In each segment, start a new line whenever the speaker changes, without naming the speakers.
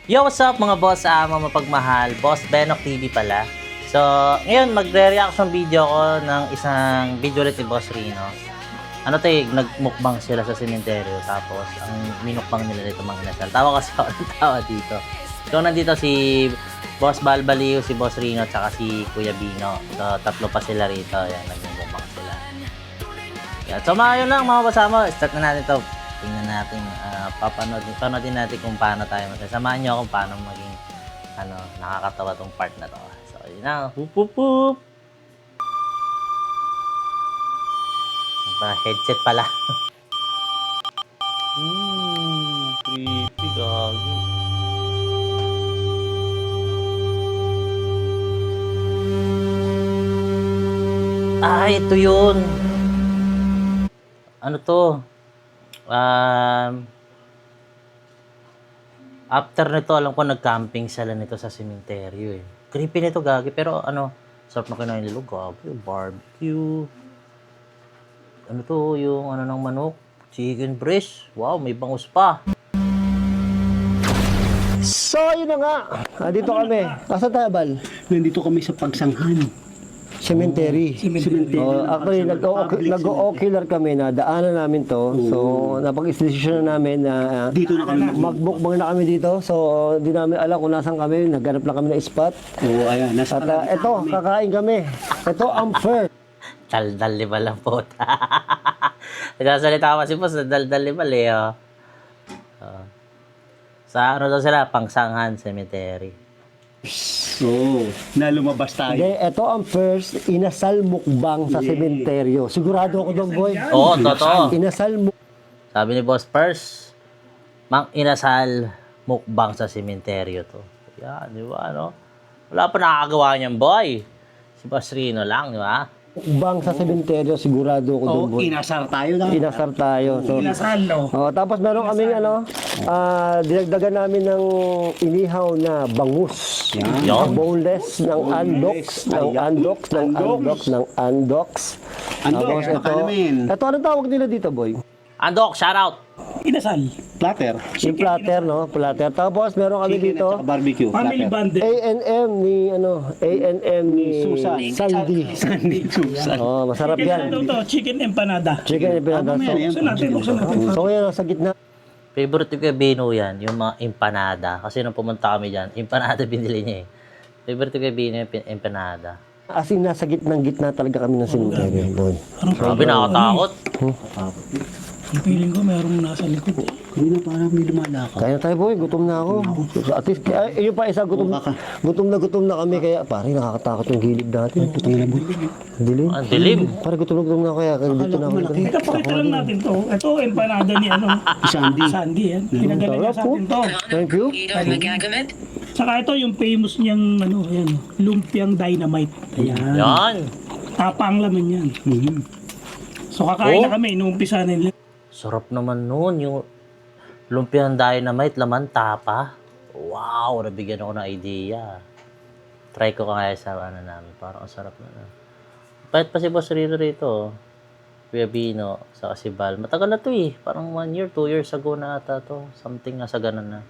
Yo, what's up mga boss, mga mapagmahal, Boss Benok TV pala. So, ngayon magre-reaction video ko ng isang video ulit ni Boss Rino. Ano to nagmukbang sila sa sementeryo, tapos ang minukbang nila dito mga inasal. Tawa kasi ako ng tawa dito. So, nandito si Boss Balbaliw, si Boss Rino, tsaka si Kuya Bino. So, tatlo pa sila rito. Yan, nagmukbang sila. Yan. So, yun lang mga kasama, start na natin to. Tingnan natin, panoodin natin kung paano tayo masasamahan nyo kung paano maging nakakatawa tong part na to. So, yun na. Hup, hup, hup. Headset pala. Creepy, gagi. Ito yun. Ano to? After nito, alam ko nag-camping sila nito sa sementeryo eh. Creepy nito, gagi. Pero sarap na kinain nila. Gabi, barbecue. Ano to, yung ng manok? Chicken breast. Wow, may bangus pa.
So, yun na nga. Dito kami. Asa tayo, Bal?
Nandito kami sa Pagsanghan.
Cemetery. Actually, nag-o-ocular kami na daanan namin to. So, napag-isdesisyon na namin na
Dito na kami
magbukbang na kami dito. So, hindi namin alam kung nasan kami. Naghanap lang kami ng spot.
Oo, ayan. Nasa
At ito, kakain kami. Ito ang first.
Daldal liba lang po. Nagsasalita pa si Boss, daldal liba eh. Sa daw sila? Pagsanghan Cemetery.
Oo, na lumabas tayo.
Okay, ito ang first inasal mukbang sa sementeryo. Sigurado ako doon, boy.
Oo, totoo.
Inasal
Sabi ni Boss Pers, inasal mukbang sa sementeryo to. Yan, di ba, no? Wala pa nakakagawa niyan, boy. Si Boss Rino lang, di ba?
mukbang sa sementeryo. Sigurado ako doon, boy.
Inasar tayo na.
Inasar tayo. So,
Inasal, no?
tapos meron kaming dinagdagan namin ng inihaw na bangus.
Yan.
Boneless ng andox, ng andox, ng andox, ng andox.
Andox, makalamin.
Ito, anong tawag nila dito, boy?
Andok, shoutout.
Inasal. Platter.
Yung platter, no? Platter. Tapos meron kami
Chicken
dito,
at saka barbecue.
Family
Platter.
bundle.
A&M ni Sandy.
Sandy Susan.
Oh, masarap
Chicken
yan.
ano to? Chicken empanada.
Chicken empanada.
Buksan natin, buksan natin.
So, ngayon, sa gitna.
Favorite ko kay Bino yan, yung mga empanada. Kasi nung pumunta kami dyan, empanada binili niya eh. Favorite ko kay Bino yung empanada.
As in, nasa gitna talaga kami ng cemetery, boy.
Grabe, nakakatakot.
Ang feeling ko mayroong nasa likod.
Kanina parang may lumalakad.
Kaya tayo, boy. Gutom na ako. So, at least, yun pa isa, gutom na kami. Kaya, pare, nakakatakot yung gilid natin. Dilim.
Ang dilim.
Pare, gutom na ako. Kaya, dito na ako.
Teka, pakita lang natin to. Ito, empanada ni
Sandy.
Sandy yan. Pinadala niya sa atin to.
Thank you.
Saka ito, yung famous niyang, yan, lumpiang dynamite. Ayan.
Yan.
Tapa ang laman yan. So, kakain na kami. Inuumpisa nila.
Sarap naman nun. Yung lumpiang dynamite, laman tapa. Wow, nabigyan ako ng idea. Try ko kaya sa namin. Parang ang sarap na. Pahit pa si Boss Rino rito. Kuya Bino, saka si Bal. Matagal na to eh. Parang 1 year, 2 years ago na ata to. Something nasa ganun na.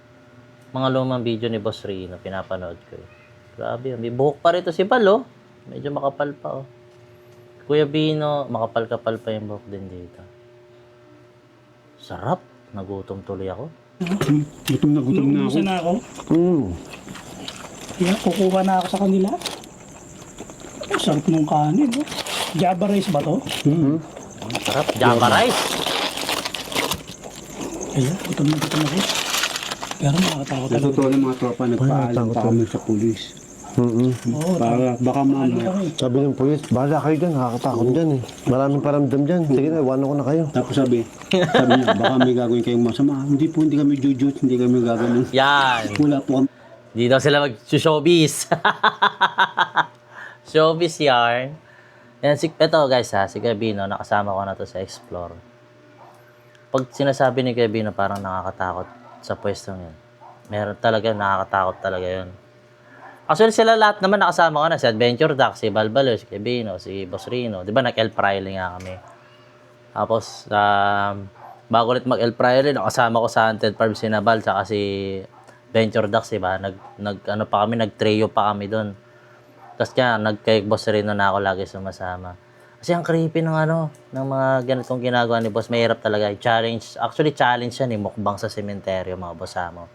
Mga lumang video ni Boss Rino, pinapanood ko eh. Grabe, may buhok pa rito si Bal oh. Medyo makapal pa oh. Kuya Bino, makapal-kapal pa yung buhok din dito. Sarap. Nagutom tuloy ako.
Gutom na ako.
Inuumpisa na ako. Kaya kukuha na ako sa kanila. Ang sarap ng kanin. Java rice ba to?
Sarap. Java rice.
Kaya, gutom na ako. Pero nakakatakot
Sa
ako.
totoo ng mga tropa, nagpaalam pa kami sa pulis.
Oo,
Para baka mamaya.
Sabi ng pulis, bahala kayo dyan. Nakakatakot dyan eh. Maraming paramdam dyan. Sige na, iwanan ko na kayo.
Tapos sabi niya, baka may gagawin kayong masama. Hindi po, hindi kami jujut, hindi kami gagawin.
Yan.
Wala po kami.
Di daw sila mag-showbiz. Showbiz yarn. Yan, ito guys ha, si Gabino, nakasama ko na to sa Explore. Pag sinasabi ni Gabino, parang nakakatakot sa pwestong yun. Meron talaga, nakakatakot talaga yun. Actually, sila lahat naman nakasama ko na. Si Adventure Duck, si Balbalo, si Gabino, si Boss Rino. Di ba, nag-El Fraile nga kami. Tapos, bago ulit mag-El Fraile, nakasama ko sa Hunted Farm si Nabal, saka si Venture Ducks, diba? Ano pa kami, nag-trio pa kami doon. Tapos kaya, kay Boss Rino na ako lagi sumasama. Kasi ang creepy ng ng mga ganitong ginagawa ni Boss, mahirap talaga. Challenge yan mukbang sa sementeryo, mga bossamo.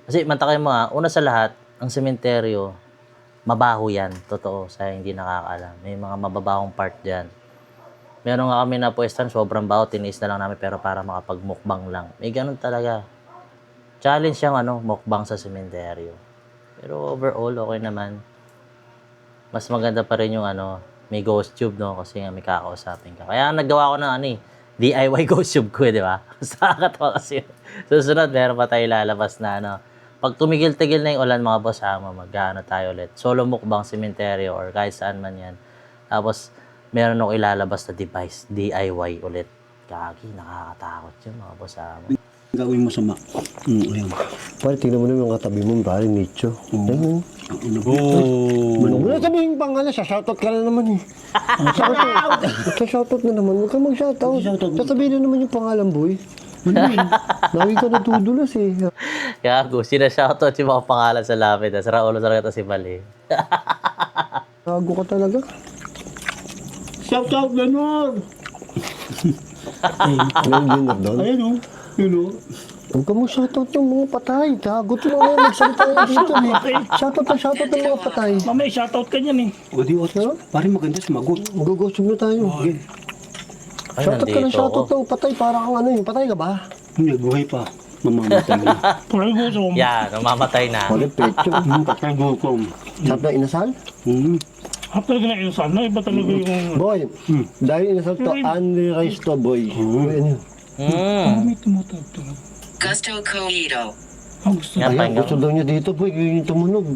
Kasi mantakay mo una sa lahat, ang sementeryo, mabaho yan. Totoo, sa hindi nakakaalam. May mga mababahong part dyan. Meron nga kami na pwestan, sobrang baho, tiniis na lang namin pero para makapagmukbang lang. May ganun talaga. Challenge yung mukbang sa sementeryo. Pero overall, okay naman. Mas maganda pa rin yung may ghost tube, no? Kasi nga may kakausapin ka. Kaya naggawa ko ng DIY ghost tube ko, di ba? Nakakatawa kasi. Susunod, meron pa tayo lalabas na pag tumigil-tigil na yung ulan, mga boss, tayo ulit. Solo mukbang sementeryo or kahit saan man yan. Tapos, meron ako ilalabas na device, DIY ulit. Kagi, nakakatakot yun, mga boss.
Gagawin mo sama. Ayun.
Pare, tingnan mo naman yung katabi mo, pare, nicho. Ayun. Wala sabihin pang shoutout ka na naman eh. Shoutout na naman, huwag ka mag-shoutout. Sasabihin na naman yung pangalan, boy. Lagi ka natudulas eh.
Gago, sinashoutout yung mga pangalan sa lapid. Sa Raulo talaga si Bali.
Gago ka talaga.
Shout out, Lenor!
Ayun din na doon.
Ayun o. Yun o.
Huwag ka mag-shoutout ng mga patay. Gago ito mga magsalita na dito eh. Shoutout ng mga patay.
Mamaya, shoutout ka niyan eh.
O di oto. Pare maganda sumagot.
Magugusog na tayo.
Ay,
Shoutout ka ng
nandito
shoutout
ako.
ng patay. Para kang patay ka ba?
Hindi, buhay pa. Mamamatay na.
Parang gusto mo.
Yan, namamatay na.
Walang pecho.
Patay gutom.
Sarap na inasal?
After na inasal na, iba talaga yung...
Boy, dahil inasal to, unrice to, boy. Ano?
May tumutugtog.
Gusto Coito.
Ang gusto.
Yan,
Ayan,
pahinga.
gusto daw niya dito, boy. Yun yung tumunog.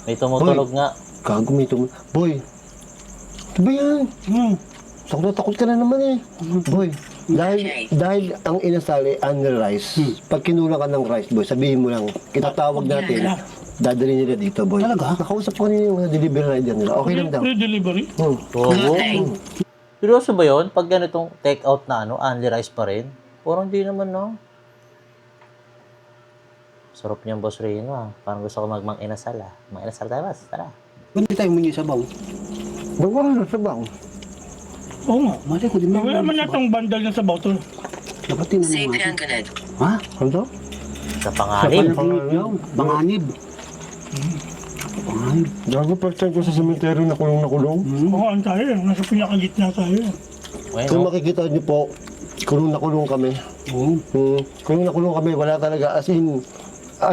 May tumutulog nga.
Gago, may tumunog. Boy, ito ba yan? Takot na takot ka na naman eh. Boy, dahil ang inasal ay unrice. Pag kinulang ka ng rice, boy, sabihin mo lang, itatawag natin. Dadali nila dito, boy. Talaga? Nakausap ko kanina yung delivery rider nila. Okay lang daw.
Free delivery?
Oo. Seryoso ba yun? Pag ganitong take-out na only rice pa rin? Parang di naman, no? Sarap niyang Boss Rino, Parang gusto ko magmang inasal, Mang-inasal tayo, boss. Tara.
Hindi tayo muna sa baw.
Bawa na sa bang.
Oo nga.
Mali ko din mo.
Wala man natang bandal na sa bato.
Dapat tinan
Say
mo nga.
Panganid.
Ha?
Ano to?
Sa pangalim.
Banganib. Banganib.
Gago, first time ko sa cemetery na kulong.
Oo, ang tayo eh. Nasa pinakagitna tayo eh.
Ayun,
Kung
no?
makikita niyo po, kulong na kulong kami. Kulong na kulong kami, wala talaga. As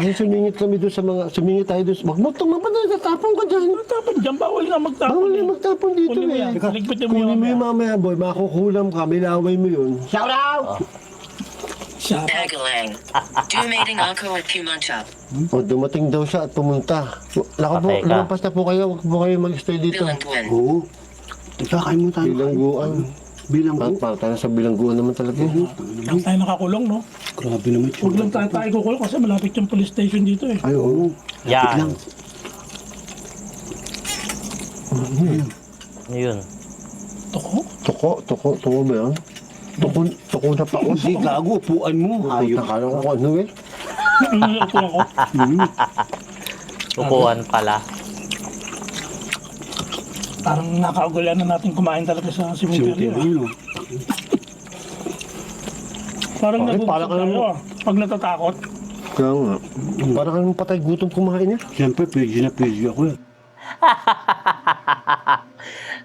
in sumingit kami doon sa mga, sumingit tayo doon. Wag mo tumapad na, tatapon ka dyan.
Tapos dyan, bawal na magtapon.
Bawal na magtapon dito
Kunin mo
eh.
yan. Ligpitin mo
Kunin mo
yan
yung mamaya, boy. Makukulam ka, may laway mo yun.
Shout out!
Tagalang. Dumating ako at Pumunta.
O, dumating daw siya at pumunta. Laka po,
Patay ka.
lumampas na po kayo. Huwag po kayo mag-stay dito.
Bilangguan.
Oo. Kakain mo tayo.
Bilangguan.
Bilanggo.
Para tayo sa bilangguan naman talaga.
Lang tayo nakakulong, no?
Grabe naman ito.
Huwag lang tayo kukulong kasi malapit yung police station dito eh.
Ay, oo.
Yan. Yun.
Tuko ba yan? Tuko na pa.
Hindi, gago. Upuan mo. Hayop.
Nakala ko kung ano eh.
Ako ako.
Upuan pala.
Parang nakaugulan na natin kumain talaga sa cemetery.
Cemetery, no?
Parang
Bakit?
nagugusok
Parang
tayo
ano?
Pag natatakot.
Kaya nga. Parang anong patay gutom kumain niya.
Siyempre, pwede na pwede ako eh.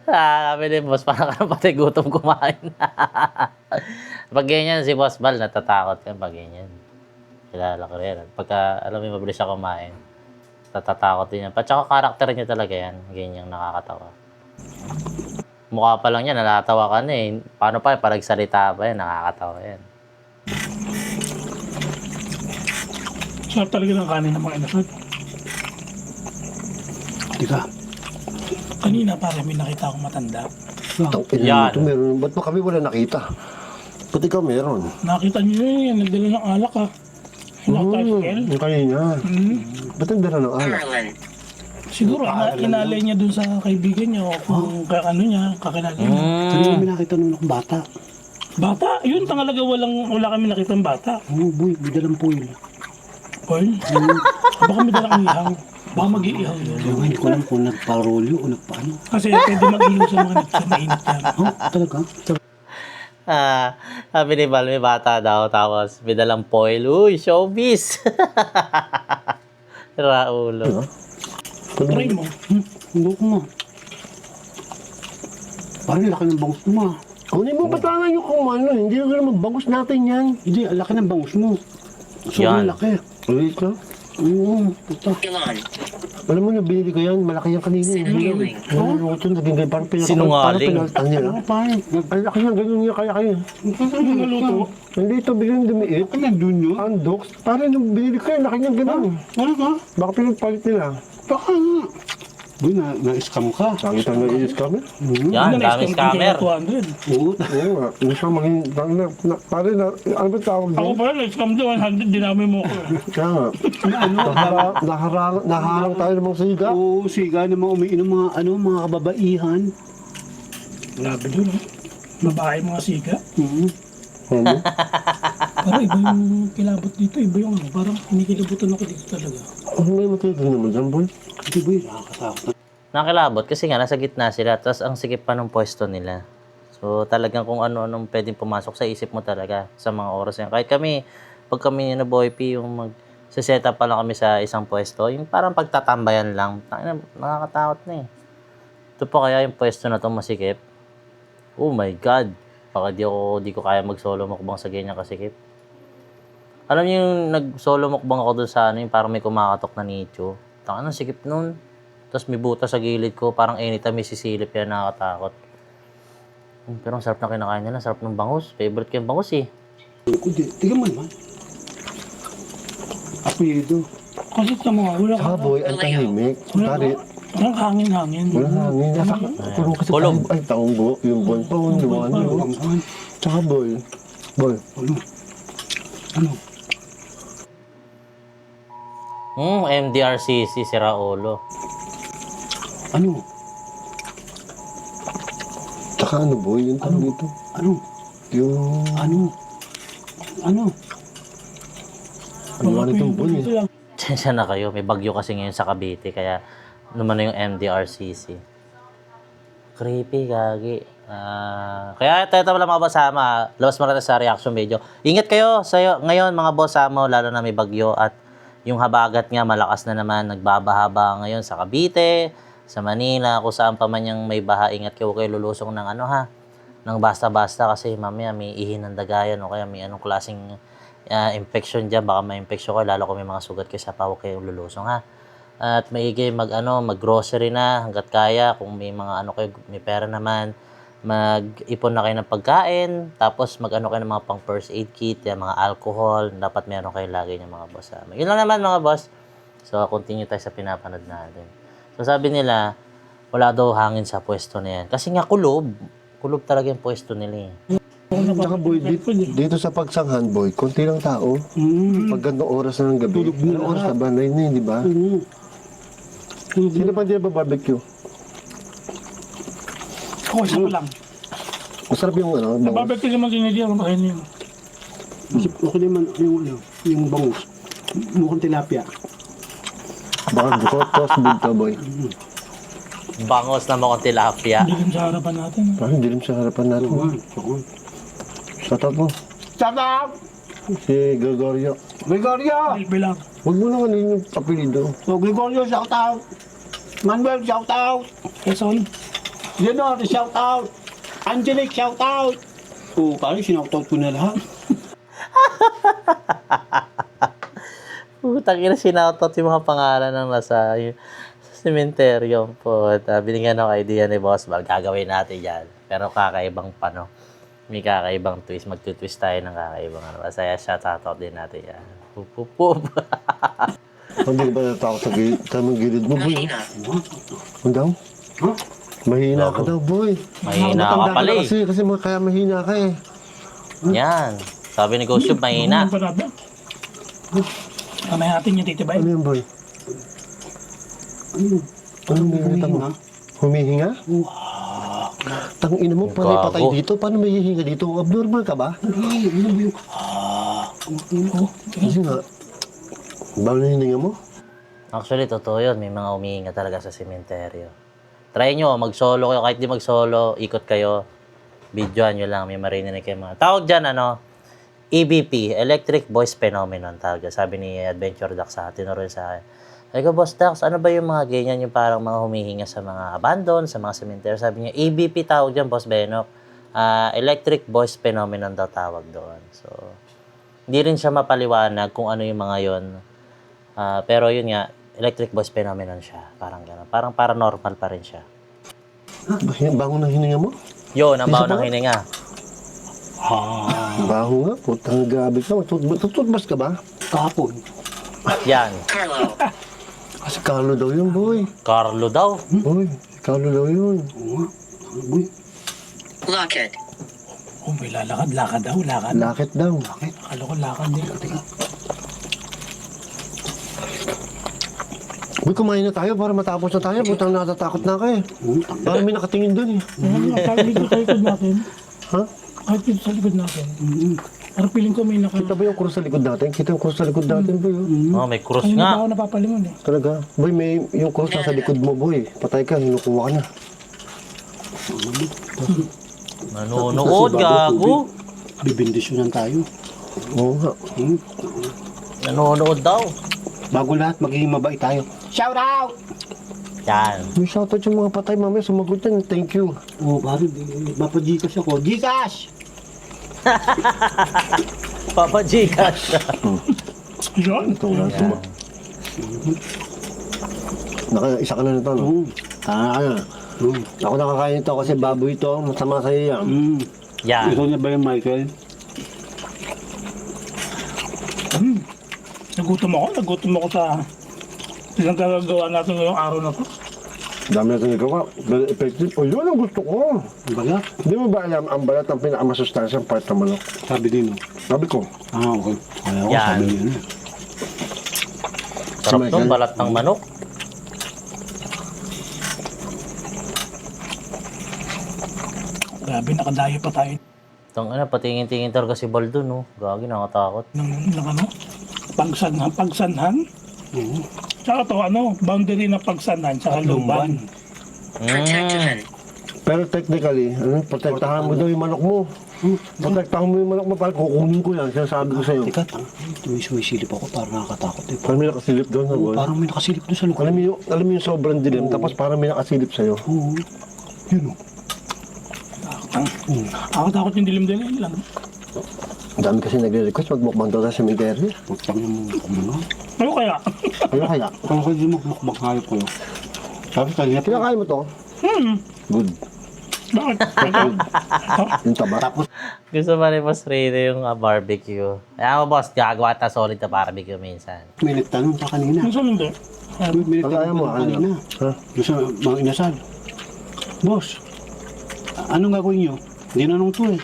Sabi ni Boss, parang ka pati gutom kumain. Pag ganyan, si Boss Bal, natatakot yan pag ganyan. Kilala ko rin. Pagka, alam mo, mabilis siya kumain. Natatakot din yan. Tsaka karakter niya talaga yan. Ganyang nakakatawa. Mukha pa lang yan, natatawa ka na eh. Paano pa, parang salita pa yan, nakakatawa yan.
Sarap talaga ng kanin ng mga inasal.
Tika.
Kanina parang may nakita akong matanda.
Yan.
Ito meron. Ba't ba kami wala nakita? Ba't ikaw meron?
Nakita niyo yun, nagdala ng alak ah. Nakatricycle.
Yung kanina.
Hmm.
Ba't ang dala ng alak?
Merlin.
Siguro inalay niya dun sa kaibigan niya o kung ano niya, kakilala niya.
Kanina may nakita nung akong bata.
Bata, yun tangalaga wala kami nakita ng bata.
Oo, boy. May dalang po yun.
Paul? Baka may dalang ihaw. Baka mag-iihaw yun.
Kaya nga, hindi ko alam kung nagparolyo o nagpaano.
Kasi pwede mag-ihaw sa mga mainit yan.
Oh, talaga?
Sabi ni Val, may bata daw, tapos may dalang foil. Uy, showbiz! Raulo.
Try mo.
Hindi ko ma. Parang laki ng bangus mo ma.
Kunin mo batangan yung kung ano, hindi ko naman bangus natin yan.
Hindi, ang laki ng bangus mo.
Yan.
Sobrang laki.
Ulit ka?
Oo, puta.
Elon.
Alam mo na, binili ko yan, malaki yan kanina.
Sinungaling.
Oo, ito, naging ganyan, parang
Sinungaling.
pinaltan niya.
Ano pa eh?
Ang laki yan, ganyan niya kaya kayo.
Ano naluto?
Hindi ito, biglang dumiit.
Ano nandun yun?
Ang dox, parang nung binili ko yan, laki niya ganun.
Ano ka?
Baka pinagpalit nila.
Baka nga. Boy, na-scam ka.
Nakita na iis kami.
Yan, daming scammer.
200.
Oo.
Oo nga, hindi siya maging, parang na, ano ba tawag
Ako
doon?
pala, na-scam doon, 100, dinami mo ko.
Kaya nga, naharang tayo ng mga siga.
Oo, siga namang umiinom mga mga kababaihan.
Grabe doon, eh. Babae mga siga.
Ano?
Parang iba yung kilabot dito, iba yung ano, parang kinikilabutan ako dito talaga.
Ano may matindi naman dyan, boy?
Hindi boy, nakakatakot.
Nakakilabot kasi nga nasa gitna sila, tapos ang sikip pa ng pwesto nila. So talagang kung ano-anong pwedeng pumasok sa isip mo talaga sa mga oras yan. Kahit kami, pag kami na Boy P, yung mag-set up pa lang kami sa isang pwesto, yung parang pagtatambayan lang, nakakatakot na eh. Ito pa kaya yung pwesto na to masikip? Oh my God! Baka di ko kaya mag-solo mukbang sa ganyan kasikip. Alam niyo yung nag-solo mukbang ako doon sa ano, yung parang may kumakatok na nicho. Taka na, sikip nun. Tapos may butas sa gilid ko, parang anytime may sisilip yan, nakakatakot. Pero ang sarap na kinakain nila, sarap ng bangus. Favorite ko yung bangus eh.
Hindi, tignan mo naman. Apelido.
Kasi sa mga, wala ka,
Saka boy, ang tahimik. Tari,
walang hangin-hangin.
wala hangin. Kulong kasi
Kulong.
ay taunggo, yung buwan pa, yung ano. Tsaka boy,
Ano? Ano?
MDRCC, si Raulo.
Ano?
tsaka ano boy, yung tawag dito.
Ano?
Yung,
Ano? Ano?
ano nga itong buwan eh.
Sensya na kayo, may bagyo kasi ngayon sa Cavite, kaya naman yung MDRCC. Creepy, gagi. Kaya ito pala mga bossama, labas mo natin sa reaction video. Ingat kayo ngayon mga bossama, lalo na may bagyo at yung habagat nga malakas na naman, nagbabahaba ngayon sa Cavite, sa Manila, kung saan pa man yung may baha, ingat kayo, kayo lulusong ng ano ha, ng basta-basta kasi mamaya may ihin ng dagayan o kaya may anong klaseng infection dyan, baka may infection kayo, lalo kung may mga sugat kayo sa pawak kayo lulusong ha. At maigi mag-grocery na hanggat kaya, kung may mga ano kayo, may pera naman, mag-ipon na kayo ng pagkain, tapos mag-ano kayo ng mga pang first aid kit, yung mga alcohol, dapat meron kayo lagi ng mga boss. Yun lang naman mga boss. So, continue tayo sa pinapanood natin. So, sabi nila, wala daw hangin sa pwesto na yan. Kasi nga kulob talaga yung pwesto nila eh.
Tsaka boy, dito sa pagsanghan boy, konti lang tao. Pag gandang oras na ng gabi, anong oras na ba? 9 na yun, di ba? Sino pa di ba barbecue?
Ako, isa pa lang.
Masarap yung ano, bangus.
Barbecue naman sinili ako makain yun.
Okay naman yung bangus. Mukhang tilapia.
Baka bukot, toast, bulto boy.
Bangos na mukhang tilapia.
Hindi rin sa harapan natin.
Parang dilim sa harapan natin. Shout out mo.
Shout out!
Si Gregorio.
Gregorio!
Ibe lang.
Huwag mo na kanina yung apelido.
So, Gregorio, shout out! Manuel, shout out!
Quezon.
Leonor, shout out! Angelic, shout out! Oo, parang sinautout ko na lahat.
Putang ina, sinautot yung mga pangalan ng nasa sementeryo po. Binigyan ako idea ni Boss Val, gagawin natin yan. Pero kakaibang pano. May kakaibang twist. Magtutwist tayo ng kakaibang ano. Masaya siya, tatot din natin yan. Pup.
Hindi ba natakot sa gilid? Tamang gilid mo boy.
Mahina.
Ano daw?
Huh?
Mahina ka daw boy.
Mahina ka
Matanda
pala
na
eh.
kasi kaya mahina ka eh.
Yan. Sabi ni Ghost Tube, mahina.
Ano pa natin? Kamay natin yung titibay.
Ano yun boy? Ano hinihingata mo? Humihinga? Tangina mo, panay
Gago.
patay dito. Paano may hihinga dito? Abnormal ka ba? Kasi nga, Bawal na hininga mo?
Actually, totoo yun. May mga umihinga talaga sa sementeryo. Try nyo, mag-solo kayo. Kahit di mag-solo, ikot kayo. Videoan nyo lang. May marinig kayo mga. Tawag dyan, EVP, Electric Voice Phenomenon. Tawag dyan. Sabi ni Adventure Duck sa tinuro sa akin. Ay ko, Boss Dax, ano ba yung mga ganyan, yung parang mga humihinga sa mga abandon, sa mga cemetery? Sabi niya, EVP tawag dyan, Boss Benok. Electric Voice Phenomenon daw tawag doon. So, hindi rin siya mapaliwanag kung ano yung mga yon. Pero yun nga, Electric Voice Phenomenon siya. Parang gano'n. Parang paranormal pa rin siya.
Baho ng hininga mo?
Yun, ang baho ng hininga.
Baho nga, putang grabe ka. Tututbas ka ba?
Kahapon.
Yan.
Carlo.
Kasi Carlo daw yun, boy.
Carlo daw.
Boy, Carlo daw yun.
Boy,
Lockett.
Oh, may lalakad. Lakad daw, lakad.
Lakit daw.
Akala ko lakad din.
Boy, kumain na tayo para matapos na tayo. Putang natatakot na kayo. Parang may nakatingin dun eh.
Kahit dito sa likod natin.
Ha?
Kahit dito sa likod natin. Parang feeling ko may
Kita ba yung krus sa likod natin? Kita yung krus sa likod natin, boy. Oh.
Oh, may krus
Kanina pa
nga.
ako napapalingon eh.
Talaga. Boy, may yung krus na sa likod mo, boy. Patay ka, hinukuha ka na.
Nanonood, gago.
bibindisyonan tayo.
Oo nga.
Nanonood daw.
Bago lahat, magiging mabait tayo. Shout out!
Yan.
May shoutout yung mga patay, mamaya sumagot yan. Thank you.
Oo, pare, mapa-Gcash ako. Gcash!
Papa Gcash.
Yun.
Ito nga, isa ka na nito, no?
Oo.
Ka na. Ako nakakain nito kasi baboy ito. Masama sa'yo yan.
Yan.
Ikaw na ba yung Michael?
Nagutom ako sa isang gagawa natin ngayong araw na to.
Dami natin nagawa. Very effective. O yun ang gusto ko.
Ang balat?
Hindi mo ba alam, ang balat ang pinakamasustansyang part ng manok?
Sabi din, no?
Sabi ko,
Okay. Kaya ko,
Yan.
sabi niya na.
Sarap
Michael.
tong balat ng manok.
Grabe, nakadayo pa tayo
Itong patingin-tingin talaga si Baldo, no? Gagi, nakatakot.
ng pagsanhan. Tsaka to, boundary ng pagsanhan, tsaka lumban.
Protectahan.
pero technically, protektahan mo daw yung manok mo. Protektahan mo yung manok mo, parang kukunin ko yan. Sinasabi ko sa'yo.
Teka, tumisilip ako, parang nakakatakot eh.
Parang may nakasilip doon,
Oo,
boy.
parang may nakasilip doon sa loob.
Alam mo yung sobrang dilim, tapos parang may nakasilip sa'yo.
Oo. Yun o.
Nakakatakot yung dilim-dilim lang.
Ang dami kasi nagre-request, magmukbang daw sa cemetery.
Pagtang yung mga
Ano kaya?
Ano kaya?
Kung kayo magmukbang hayop ko yun. Sabi kanina,
Kinakain mo to? Good.
Bakit?
Yung taba.
tapos
Gusto pa ni Boss Rino yung barbecue. Kaya mo, boss, gagawa ta solid na barbecue minsan.
may nagtanong pa kanina.
Ang sundo.
May
Pag-ayaw mo,
nagtanong pa kanina.
Ha?
Doon sa mga inasal. Boss, anong gagawin nyo? Hindi na nung to eh.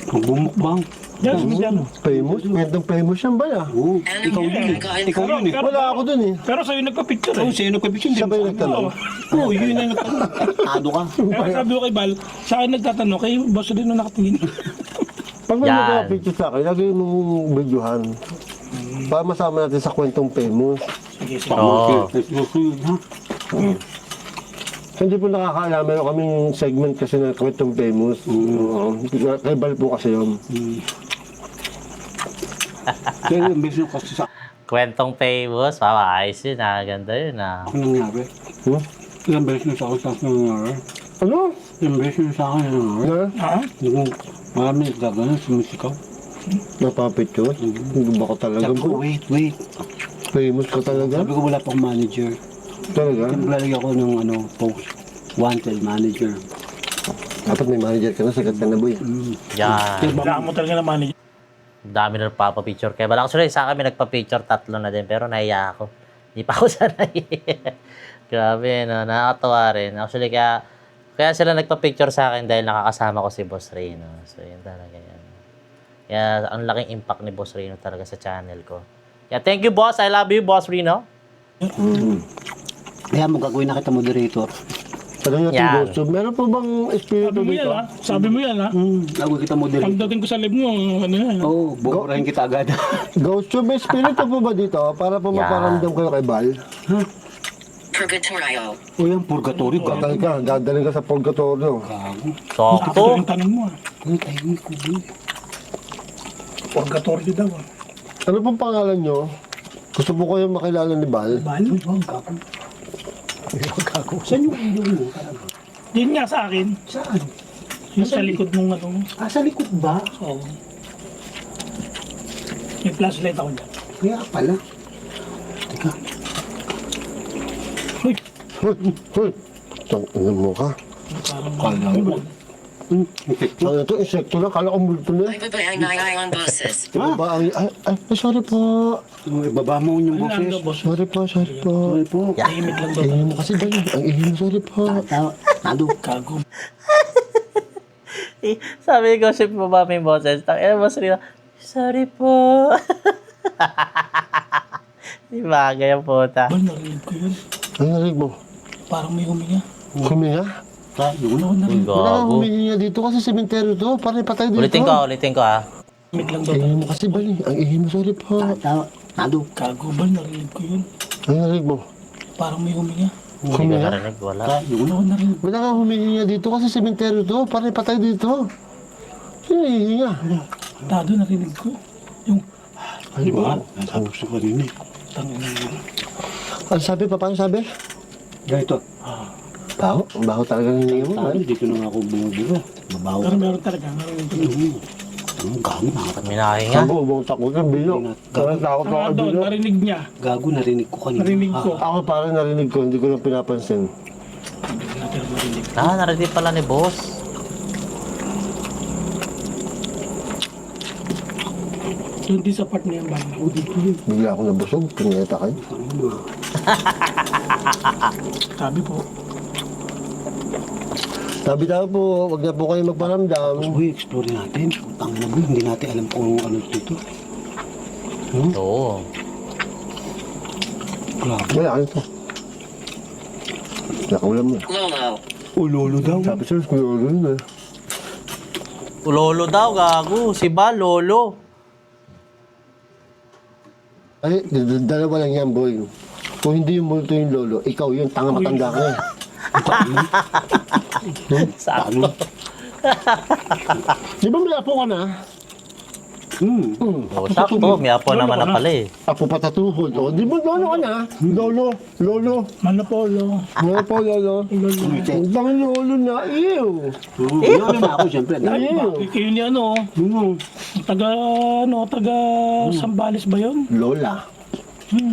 Magbumukbang.
Yes, medyo.
Famous? Kwentong famous yan ba ya?
Oo, ikaw yun eh. Ikaw yun eh.
Wala ako dun eh.
Pero sa'yo nagpa-picture
Oo,
eh.
sa'yo nagpapicture.
Siya ba yung nagtanong?
Oo, yun na nagtanong. Tado ka.
Pero sabi ko kay Bal, sa akin nagtatanong, kay boss din na nakatingin.
Pag may
Yan.
nagpa-picture sa akin, lagay mong videohan. Para masama natin sa kwentong famous.
Sige, sige.
Oo.
Susunod ha.
Hindi po nakakaalam, meron kaming segment kasi na kwentong famous. Oo. Kay Bal po kasi yun.
Kaya yung business kasi sa
Kwentong famous. Ayos yun, ganda yun,
akin nangyari.
Hmm?
Ilang beses na sa akin sa akin nangyari.
Ano?
Ilang beses na sa akin nangyari.
Na?
Ha?
Yung marami nagdaganan, sumisigaw.
Napapicture? Hindi ba ka talaga
Sabi ko,
bro?
wait.
Famous ka talaga?
Sabi ko wala pang manager.
Talaga?
Naglalagay ako ng post. Wanted manager.
Dapat may manager ka na, sikat ka na boy.
Yan.
Kailangan mo talaga na manager.
Dami na nagpapapicture. Kaya bala actually, sa kami nagpa-picture 3 na din. Pero nahiya ako. Hindi pa ako sanay. Grabe, no? Nakakatawa rin. Actually, kaya sila nagpa-picture sa akin dahil nakakasama ko si Boss Rino. So, yun talaga yan. Kaya, ang laking impact ni Boss Rino talaga sa channel ko. Kaya, thank you, Boss. I love you, Boss Rino.
Kaya mo gagawin na kita moderator.
Tanong natin,
Yan.
Ghost Tube, meron po bang espiritu
Sabi mo yan
dito?
ha? Sabi mo yan ha?
Bago kita mo din.
Pagdating ko sa live mo, ano yan?
Oo, buburahin kita agad.
Ghost Tube, may espiritu po ba dito? Para po
Yan.
maparamdam kayo kay Bal?
Purgatorio.
O yan, purgatory.
Kakal ka, dadaling ka sa purgatorio.
Gago.
Sakto.
Sakto yung tanong mo ha?
Uy, tahimik ko, boy.
Purgatorio daw ha?
Ano pong pangalan nyo? Gusto po kayo makilala ni Bal?
Bal?
Uy, wag, gago. Gago. Saan yung ilaw mo?
Yun nga sa akin.
Saan?
Yung sa likod nung ano.
Ah, sa likod ba?
Oo. May flashlight ako dyan.
Kaya pala. Teka.
Uy!
Hoy! Ano mo ka?
Parang
Kala mo.
Ano to? Insekto na? Kala ko multo na.
Bye-bye ang bosses.
Ano ba ang... Ay, sorry po.
Ibaba mo yung
ano lang daw,
boses.
boss?
Sorry po, sorry po.
Sorry po.
Tahimik lang daw.
Ingin mo kasi ba Ang ingin mo, sorry po.
Nado.
Gago.
Sabi ni Gossip mo ba may boses? Tangina mo sarili. Sorry po. Di bagay ang puta.
Bal, narinig ko yun.
Ano narinig mo?
Parang may huminga.
Huminga?
Tayo
Ako narinig ko.
Wala kang
Gago.
huminga dito kasi sementeryo to. Parang patay dito.
Ulitin ko ah.
Tahimik lang daw.
Ingin mo kasi ba Ang ingin mo, sorry po.
Nado.
Gago, Bal, narinig ko yun.
Ano narinig mo?
Parang may huminga.
Hindi ko
Huminga?
narinig. Wala.
Tayo.
Ako narinig.
Wala kang huminga dito kasi sementeryo to. Parang patay dito. Sino hihinga?
Dado, narinig ko. Yung
Di ba? Nasabi ko sa kanina eh.
tangin na.
Ano sabi pa? Paano sabi?
Ganito.
Baho? Baho talaga ng hininga mo.
Tayo, dito na nga ako bumubiro. Mabaho.
Pero meron talaga, narinig ko.
Ang gago na.
Minahin nga.
Sabi ko, buong takot ka, bilo. Parang takot ako
Ah,
kay
doon,
bilo.
narinig niya.
Gago, narinig ko kanina.
Narinig ko.
Ako parang narinig ko, hindi ko lang pinapansin.
Hindi ko natin narinig.
Narinig pala ni boss.
Yung di sa part na yung banda. O, dito yun.
Bigla ako nabusog, pinayata kayo.
Sabi po.
Sabi daw po, wag na po kayo magparamdam.
Tapos boy, explore natin. Ang na boy, hindi natin alam kung ano dito.
Oo.
Grabe.
Wala, ano to? Nakaulam mo.
Lolo.
Ulolo daw.
Sabi sir, kuya ulo yun eh.
Lolo daw, gago. Si Ba, lolo.
Ay, dalawa lang yan, boy. Kung hindi yung multo yung lolo, ikaw yun, tanga matanda ka eh.
Sakto.
Di ba may apo ka na?
Oh, sakto. May apo naman na pala eh.
Apo patatuhod. O, di ba lolo ka na? Lolo, lolo.
Manopolo.
Ano po, lolo? Ang dami lolo na, ew.
Ulolo na ako, siyempre.
Ew.
Kayo ni ano, taga Sambales ba yun?
Lola.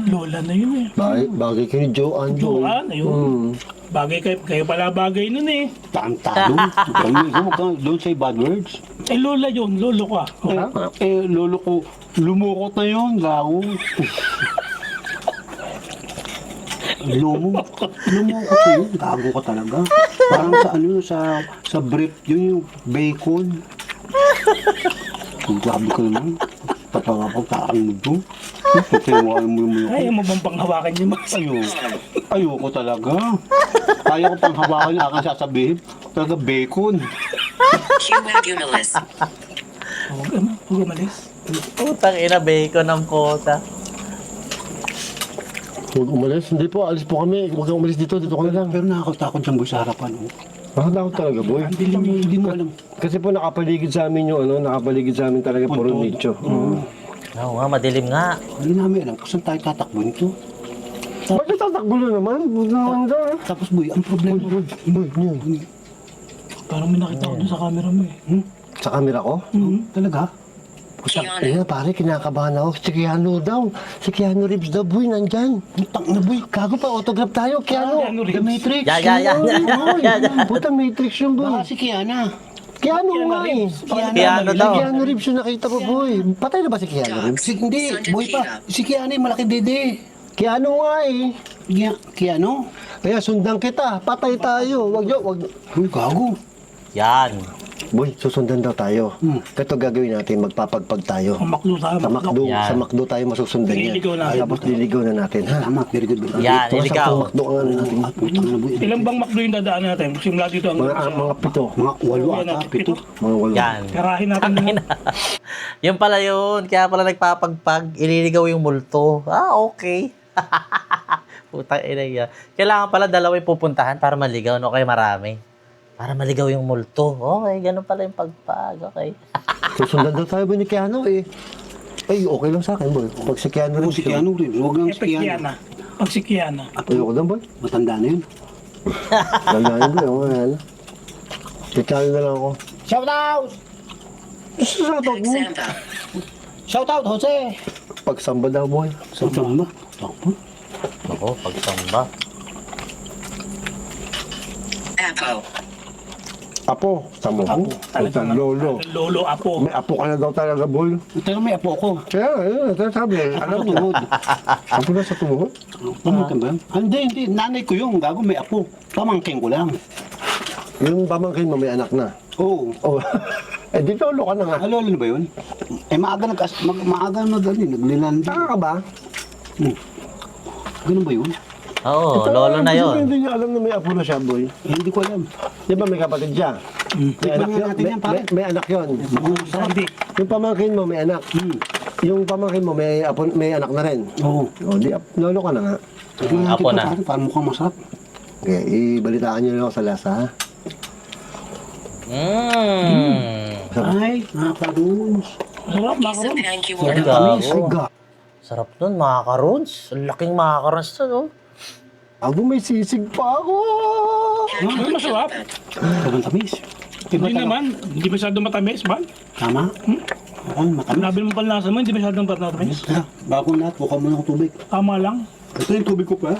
Lola na yun eh.
Bagay kayo ni Joanne. boy.
Joanne, ayun. Bagay kayo pala bagay nun eh.
Talo. Don't say bad words.
Eh lola yun, lolo ko ah.
Lolo ko, lumukot na yun, gago. Lumukot na yun, gago ka talaga. Parang sa ano, sa brief, yun yung bacon. Ang grabe ka naman. Patangapagtaan mo doon. Patinuan mo yung
Kaya mo bang panghawakan yung mga
Ayoko talaga. Kaya ko pang hawakan yung aking sasabihin. Talaga bacon.
Cumulus.
Huwag umalis.
Putang ina, bacon ang puta.
Huwag umalis. Hindi po, alis po kami. Huwag kang umalis dito. Dito ka na lang.
Pero nakakatakot dyan boy sa harapan. Oh.
Nakakatakot talaga, boy.
Hindi mo alam.
Kasi po nakapaligid sa amin yung ano, nakapaligid sa amin talaga puro nicho.
Oo nga, madilim nga.
Hindi namin alam kung saan tayo tatakbo nito.
Bakit tatakbo na naman? Huwag naman daw.
Tapos boy, ang problema.
Boy, yun.
Parang may nakita ko dun sa camera mo eh.
Sa camera ko?
Talaga?
Ayun, pare, kinakabahan ako. Si Keanu daw. Si Keanu Reeves daw, boy, nandyan.
Putang na boy.
Gago pa, autograph tayo, Keanu.
Keanu Reeves.
The Matrix.
Yeah.
Puta, Matrix yun, boy.
Baka si Kiana.
Keanu nga eh.
Keanu
Si
daw.
Keanu Reeves yung nakita ko, boy. Patay na ba si Keanu Reeves?
Hindi, boy pa. Si Kiana yung malaki dede.
Keanu nga eh.
Kiano?
Kaya sundan kita, patay tayo. Wag.
Uy, gago.
Yan.
Boy, susundan daw tayo. Ito gagawin natin, magpapagpag tayo.
Pamaklo tayo.
Sa McDo,
Yan.
sa McDo tayo masusundan yan.
Liligaw natin.
Tapos liligaw na natin, ha?
Tama, very good. Very good.
Yan,
Mga
iligaw.
10 McDo ang ano natin.
Putang na boy.
Ilang bang makdo yung dadaan natin? Simula dito ang
Mga pito.
Mga 8
Yan,
ata, 7.
Mga walo.
Yan.
Karahin natin yun.
Yung pala yun. Kaya pala nagpapagpag, ililigaw yung multo. Ah, okay. Putang ina yan. Kailangan pala dalawa yung pupuntahan para maligaw, no? Kaya marami. Para maligaw yung multo. Okay, ganun pala yung pagpag. Okay.
Susundan daw tayo, boy, ni Keanu, eh. Ay, okay lang sa akin, boy. Pag si Keanu rin
Si Keanu rin. Huwag lang si
Epic
Keanu.
Kiana. Pag si Kiana.
Ayoko lang, boy.
Matanda na yun.
Ganda yun, boy. Okay, ano. Si Keanu na lang ako.
Shout out!
Shoutout mo.
Example.
Shout out, Jose!
Pagsamba daw, boy.
Sa ba? Takbo.
Ako, pagsamba.
Apo.
Apo, samo. Sa lolo.
Lolo Apo.
May apo ka na daw talaga, boy.
Ito may apo ko.
Kaya, ayun, ito sabi. Alam mo,
Tuhod.
apo na sa tuhod.
Pamangkin ba? Hindi. Nanay ko yung gago may apo. Pamangkin ko lang.
Yung pamangkin mo may anak na.
Oo.
Oh. Eh, di lolo ka na nga.
Alolo na ba yun? Eh, maaga naglilandi.
Taka ka ba?
Ganun ba yun?
Oo,
Ito,
lolo na
gusto ko
yun.
Hindi niya alam na may apo na siya, boy.
Eh, hindi ko alam.
Di ba may kapatid siya? May
Tikman
anak
nga
yun.
natin yan, pare.
May anak yun.
Sandy.
Yung pamangkin mo may anak. Yung pamangkin mo may apo, may anak na rin.
Oo.
O, di, lolo ka na nga.
Tikman natin
Apo
ito,
na.
pare. Parang mukhang masarap.
Okay, ibalitaan niyo lang ako sa lasa, ha?
Ay, nakakaroons.
Sarap,
Piece of
makaroon.
hanky
Ay,
water.
gago.
Ay, ga.
Sarap nun, macarons. Ang laking macarons to, no?
Abo, may sisig pa ako.
Ay, masarap.
Sobrang tamis.
Hindi naman. Hindi masyado matamis, man.
Tama? Oo, matamis.
Labi mo pala nasa mo, hindi masyadong matamis.
Ah, bago lahat, buka mo ng tubig.
Tama lang.
Ito yung tubig ko pa.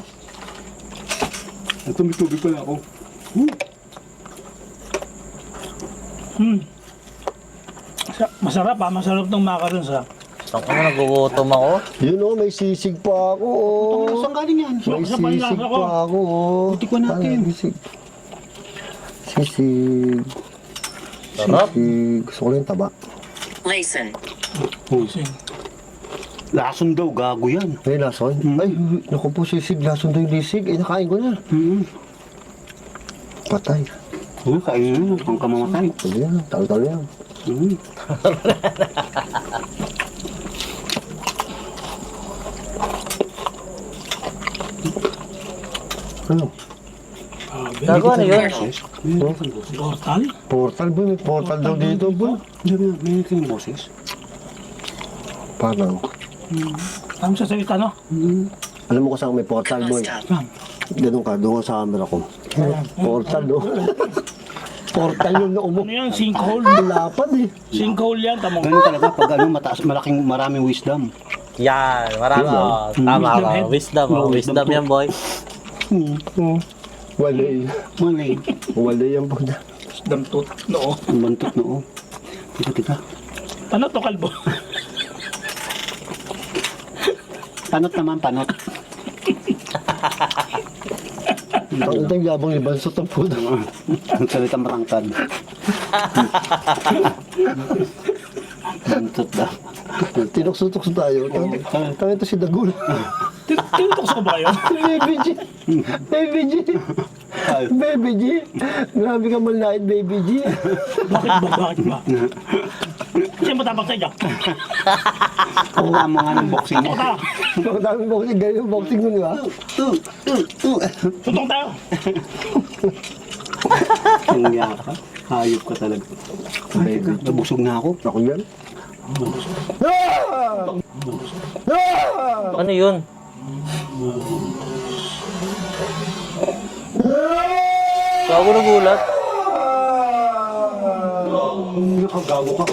Ito may tubig pala ako.
Masarap ha, masarap tong macarons ha.
Saan ka na nagugutom ako?
Yun o, may sisig pa ako. Oh.
Saan galing yan?
May
Sa panlasa
sisig
ko.
pa ako. Oh.
Tikman natin.
Ano, sisig. Sisig.
Sarap.
Sisig. Gusto ko lang yung taba.
Lason.
Lason daw, gago yan.
May lason? Ay, naku po, sisig. Lason daw yung lisig. Eh, nakain ko na. Patay.
Kainin yun, kung kamamatay.
Ano yan? Talo-talo yan. Ano?
Gago, ano yun?
Portal?
Portal boy, may portal daw dito boy.
Hindi, may natin yung boses.
Parang,
Tama sa salita, no?
alam mo ko saan may portal boy.
Kamusta?
Ganun ka, doon ka sa camera ko. Portal do. Portal yung noo mo.
Ano yan? Sinkhole?
Lapad eh.
Sinkhole yan, tamo.
Ganun talaga pag ano, mataas, maraming wisdom.
Yan, marami. Oh, tama
Wisdom
ka.
head.
Wisdom, oh. Wisdom yan, boy.
Wala eh.
Malay.
Wala yan po na.
Damtot. No.
Ang bantot noo. Tika.
Ano to, kalbo?
Panot naman, panot.
Ang itang yabang ni Bansot ang puto.
Ang salita matangkad. Bantot daw.
Tinukso-tukso tayo. Tangin to si Dagul.
Tinutok sa ba kayo?
Baby G. Baby G. Baby G. Grabe ka malait, Baby G.
Bakit ba? Bakit ba? Siya matapang sa iyo.
Kuha mo nga ng boxing mo.
Tutok
Ang daming boxing. Ganyan yung boxing mo, di ba?
Tutong tayo.
Ang yaka. Hayop ka talaga. Baby, nabusog na ako.
Ako yan. Ah! Ah!
Ano yun? Gago na gulat.
Nakagago ka.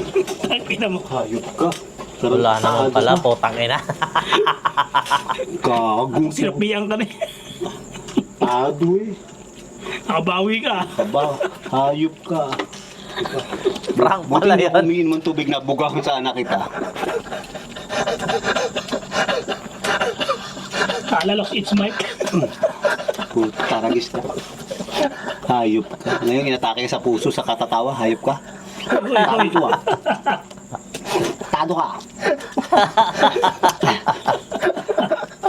Ay, kita mo.
Hayop ka.
Wala naman pala, potang ina.
Gago.
Sinapiang ka na eh.
Ado eh.
Nakabawi ka.
Aba, hayop ka.
Prank
Buti
pala
mo
yan.
umiin mong tubig na bugahan sa anak kita.
Kala lost its mic.
Taragis ka. Hayop ka. Ngayon inatake ka sa puso sa katatawa, hayop ka. Sabi ko ah. Tado ka.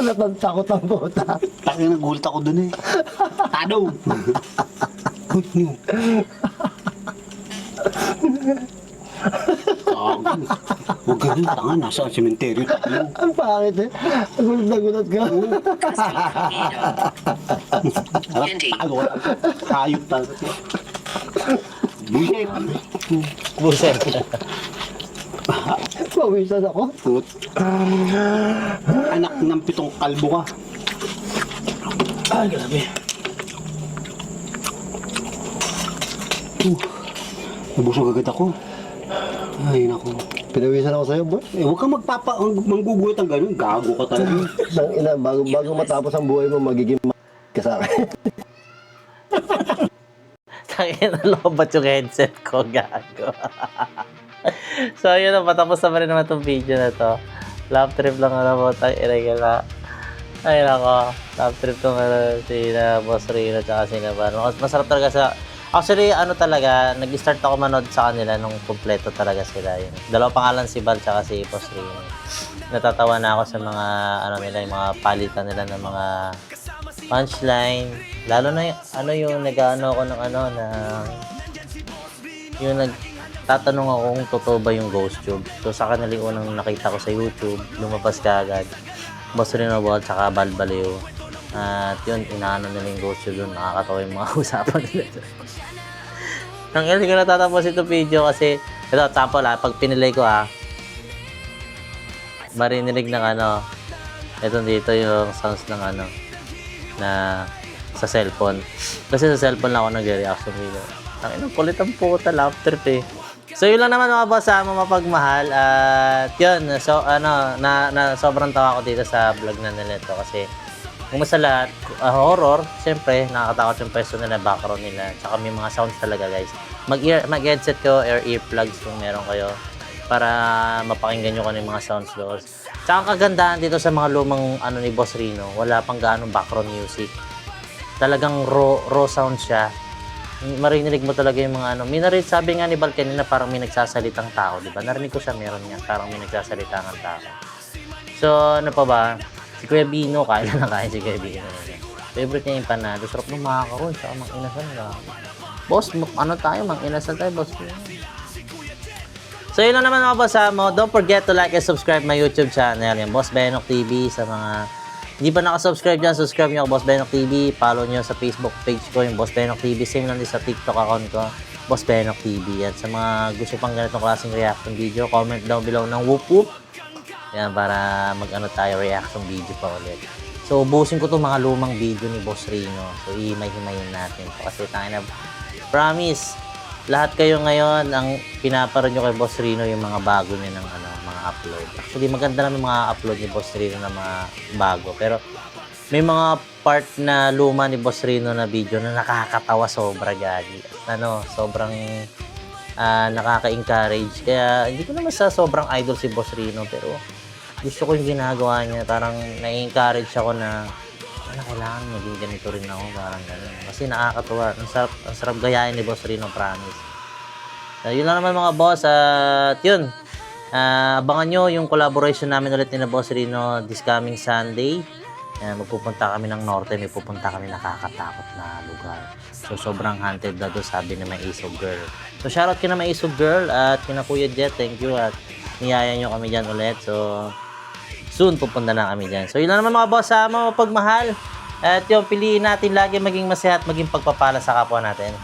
Ano pang takot ang puta?
Taki nagulat ako dun eh. Tado. Good news. Huwag ganun, tanga, nasa sementeryo tayo.
Ang pangit eh. Gulat na gulat ka.
Harap,
Hindi.
tago ka. Hayop talaga. Bullshit.
Buset.
Pawisan ako.
Put. Anak ng 7 kalbo ka.
Ay, grabe.
Nabusog agad ako. Ay, naku.
Pinawisan ako sa'yo, boy.
Eh, huwag kang manggugulat ang ganun. Gago ka talaga.
Nang ina, bago matapos ang buhay mo, magiging ka sa akin.
Tangin na lobat yung headset ko, gago. So, yun na, patapos na pa rin naman itong video na to. Love trip lang na po, tangin na. Ay, nako. Love trip tong si Boss Rino at si Navan. Masarap talaga sa... Actually, ano talaga, nag-start ako manood sa kanila nung kumpleto talaga sila. Yun. Dalawa pangalan si Val at si Boss Rino. Natatawa na ako sa mga, ano nila, yung mga palitan nila ng mga punchline. Lalo na yung, yung nag-ano ako ng yung nagtatanong ako kung totoo ba yung ghost tube. So, sa kanila yung unang nakita ko sa YouTube, lumabas ka agad. Boss Rino Ball, tsaka Val Baliw. At yun, inaano nila yung ghost tube doon. Nakakatawa yung mga usapan nila. Nang hindi ko natatapos itong video kasi, ito, sample pag pinilay ko marininig ng ito dito yung sounds ng na sa cellphone. Kasi sa cellphone lang ako nag-reaction video. Ang inang kulit ang puta, love trip eh. So yun lang naman mga boss, mapagmahal. At yun, so na sobrang tawa ko dito sa vlog na nila ito kasi kung sa lahat, horror, siyempre, nakakatakot yung pwesto nila, background nila, tsaka may mga sounds talaga guys. Mag-headset ko or earplugs kung meron kayo para mapakinggan nyo yung mga sounds doon. Tsaka kagandahan dito sa mga lumang ni Boss Rino, wala pang gaanong background music. Talagang raw sound siya. Marinig mo talaga yung mga May sabi nga ni Val kanina parang may nagsasalitang tao, di ba? Narinig ko siya, meron nga, parang may nagsasalitang tao. So, ano pa ba? Si Kuya Bino, kailan na kaya si Kuya Bino. Favorite niya yung panado. Sarap ng makaroon, tsaka mang-inasal na. Boss, mang-inasal tayo, boss. So, yun lang naman mga boss mo. Don't forget to like and subscribe my YouTube channel. Yung Boss Benok TV. Sa mga hindi pa nakasubscribe dyan, subscribe nyo ako, Boss Benok TV. Follow nyo sa Facebook page ko, yung Boss Benok TV. Same lang din sa TikTok account ko, Boss Benok TV. At sa mga gusto pang ganitong klaseng reaction video, comment down below ng whoop whoop. Yan, para tayo, reaction video pa ulit. So, ubusin ko itong mga lumang video ni Boss Rino. So, himay-himayin natin. Kasi tayo na, promise, lahat kayo ngayon, ang pinaparoon nyo kay Boss Rino yung mga bago niya ng mga upload. Actually, maganda naman mga upload ni Boss Rino na mga bago. Pero, may mga part na luma ni Boss Rino na video na nakakatawa sobra, gagi. Sobrang nakaka-encourage. Kaya, hindi ko naman sa sobrang idol si Boss Rino, pero gusto ko yung ginagawa niya. Parang na-encourage ako na kailangan maging ganito rin ako. Parang gano'n. Kasi nakakatuwa. Ang sarap gayahin ni Boss Rino, promise. Yun lang naman mga boss. At yun. Abangan nyo yung collaboration namin ulit ni Boss Rino this coming Sunday. Magpupunta kami ng Norte. May pupunta kami nakakatakot na lugar. So, sobrang haunted na doon, sabi ni May Isog Girl. So, shoutout kina May Isog Girl at kina Kuya Jet. Thank you at niyaya nyo kami dyan ulit. So, soon pupunta na kami dyan. So, yun lang naman mga boss, mapagmahal. At yung piliin natin lagi maging masaya at maging pagpapala sa kapwa natin.